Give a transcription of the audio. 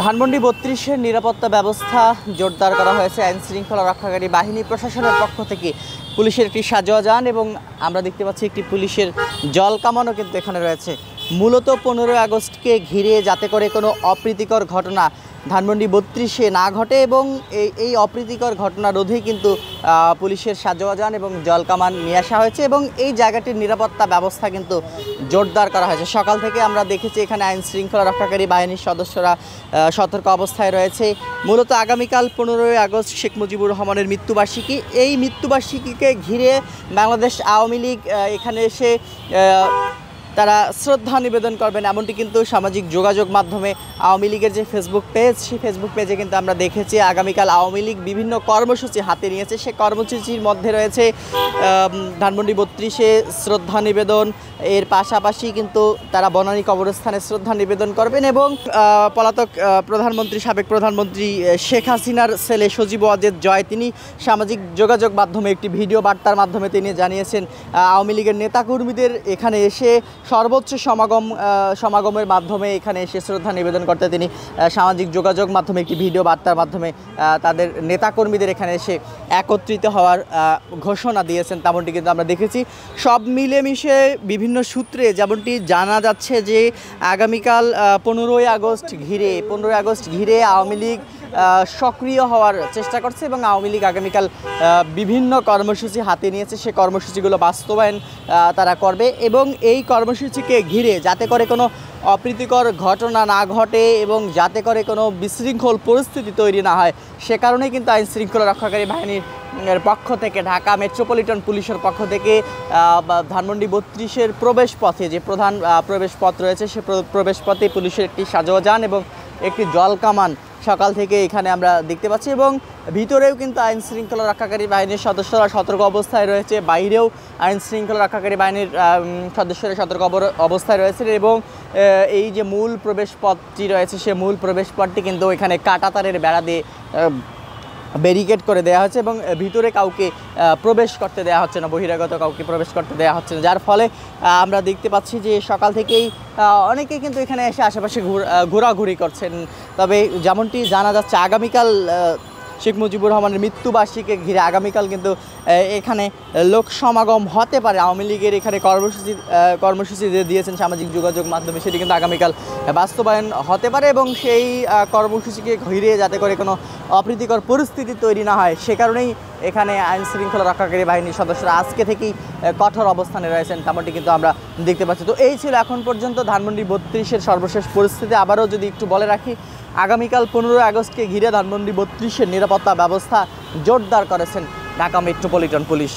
ধানমন্ডি ৩২-এর নিরাপত্তা ব্যবস্থা জোরদার করা হয়েছে আইন শৃঙ্খলা রক্ষাকারী বাহিনী প্রশাসনের পক্ষ থেকে। পুলিশের একটি সাজোয়া যান এবং আমরা দেখতে পাচ্ছি একটি পুলিশের জল কামানও কিন্তু এখানে রয়েছে, মূলত 15ই আগস্টকে ঘিরে যাতে করে কোনো অপ্রীতিকর ঘটনা ধানমন্ডি ৩২-এ না ঘটে এবং এই অপ্রীতিকর ঘটনা রোধেই কিন্তু পুলিশের সাজোয়া যান এবং জল কামান নিয়ে আসা হয়েছে এবং এই জায়গাটির নিরাপত্তা ব্যবস্থা কিন্তু জোরদার করা হয়েছে। সকাল থেকে আমরা দেখেছি এখানে আইন শৃঙ্খলা রক্ষাকারী বাহিনীর সদস্যরা সতর্ক অবস্থায় রয়েছে। মূলত আগামীকাল 15ই আগস্ট শেখ মুজিবুর রহমানের মৃত্যুবার্ষিকী। এই মৃত্যুবার্ষিকীকে ঘিরে বাংলাদেশ আওয়ামী লীগ এখানে এসে তারা শ্রদ্ধা নিবেদন করবেন, এমনটি কিন্তু সামাজিক যোগাযোগ মাধ্যমে আওয়ামী লীগের যে ফেসবুক পেজ, সেই ফেসবুক পেজে কিন্তু আমরা দেখেছি আগামীকাল আওয়ামী লীগ বিভিন্ন কর্মসূচি হাতে নিয়েছে। সে কর্মসূচির মধ্যে রয়েছে ধানমন্ডি ৩২-এ শ্রদ্ধা নিবেদন, এর পাশাপাশি কিন্তু তারা বনানী কবরস্থানে শ্রদ্ধা নিবেদন করবেন এবং পলাতক সাবেক প্রধানমন্ত্রী শেখ হাসিনার ছেলে সজীব ওয়াজেদ জয় তিনি সামাজিক যোগাযোগ মাধ্যমে একটি ভিডিও বার্তার মাধ্যমে তিনি জানিয়েছেন আওয়ামী লীগের নেতাকর্মীদের এখানে এসে সর্বোচ্চ সমাগমের মাধ্যমে এখানে এসে শ্রদ্ধা নিবেদন করতে তিনি সামাজিক যোগাযোগ মাধ্যমে একটি ভিডিও বার্তার মাধ্যমে তাদের নেতাকর্মীদের এখানে এসে একত্রিত হওয়ার ঘোষণা দিয়েছেন, তেমনটি কিন্তু আমরা দেখেছি। সব মিলেমিশে বিভিন্ন সূত্রে যেমনটি জানা যাচ্ছে যে আগামীকাল 15ই আগস্ট ঘিরে আওয়ামী লীগ সক্রিয় হওয়ার চেষ্টা করছে এবং আওয়ামী লীগ আগামীকাল বিভিন্ন কর্মসূচি হাতে নিয়েছে। সে কর্মসূচিগুলো বাস্তবায়ন তারা করবে এবং এই কর্মসূচিকে ঘিরে যাতে করে কোনো অপ্রীতিকর ঘটনা না ঘটে এবং যাতে করে কোনো বিশৃঙ্খল পরিস্থিতি তৈরি না হয়, সে কারণেই কিন্তু আইন শৃঙ্খলা রক্ষাকারী বাহিনীর পক্ষ থেকে ঢাকা মেট্রোপলিটন পুলিশের পক্ষ থেকে ধানমন্ডি ৩২-এর প্রবেশ পথে যে প্রধান প্রবেশ পথ রয়েছে সে প্রবেশ পথে পুলিশের একটি সাজোয়া যান এবং একটি জল কামান সকাল থেকে এখানে আমরা দেখতে পাচ্ছি এবং ভিতরেও কিন্তু আইন শৃঙ্খলা রক্ষাকারী বাহিনীর সদস্যরা সতর্ক অবস্থায় রয়েছে, বাইরেও আইন শৃঙ্খলা রক্ষাকারী বাহিনীর সদস্যরা সতর্ক অবস্থায় রয়েছে এবং এই যে মূল প্রবেশ পথটি রয়েছে সে মূল প্রবেশ পথটি কিন্তু এখানে কাঁটাতারের বেড়া দিয়ে ব্যারিকেড করে দেওয়া হচ্ছে এবং ভিতরে কাউকে প্রবেশ করতে দেওয়া হচ্ছে না, বহিরাগত কাউকে প্রবেশ করতে দেওয়া হচ্ছে না, যার ফলে আমরা দেখতে পাচ্ছি যে সকাল থেকেই অনেকেই কিন্তু এখানে এসে আশেপাশে ঘোরাঘুরি করছেন। তবে যেমনটি জানা যাচ্ছে আগামীকাল শেখ মুজিবুর রহমানের মৃত্যুবার্ষিকীকে ঘিরে আগামীকাল কিন্তু এখানে লোক সমাগম হতে পারে। আওয়ামী লীগের এখানে কর্মসূচি দিয়েছেন সামাজিক যোগাযোগ মাধ্যমে, সেটি কিন্তু আগামীকাল বাস্তবায়ন হতে পারে এবং সেই কর্মসূচিকে ঘিরে যাতে করে কোনো অপ্রীতিকর পরিস্থিতি তৈরি না হয় সে কারণেই এখানে আইন শৃঙ্খলা রক্ষাকারী বাহিনীর সদস্যরা আজকে থেকেই কঠোর অবস্থানে রয়েছেন, তেমনটি কিন্তু আমরা দেখতে পাচ্ছি। তো এই ছিল এখন পর্যন্ত ধানমন্ডি ৩২-এর সর্বশেষ পরিস্থিতি। আবারও যদি একটু বলে রাখি, আগামীকাল 15ই আগস্টকে ঘিরে ধানমন্ডি ৩২-এর নিরাপত্তা ব্যবস্থা জোরদার করেছেন ঢাকা মেট্রোপলিটন পুলিশ।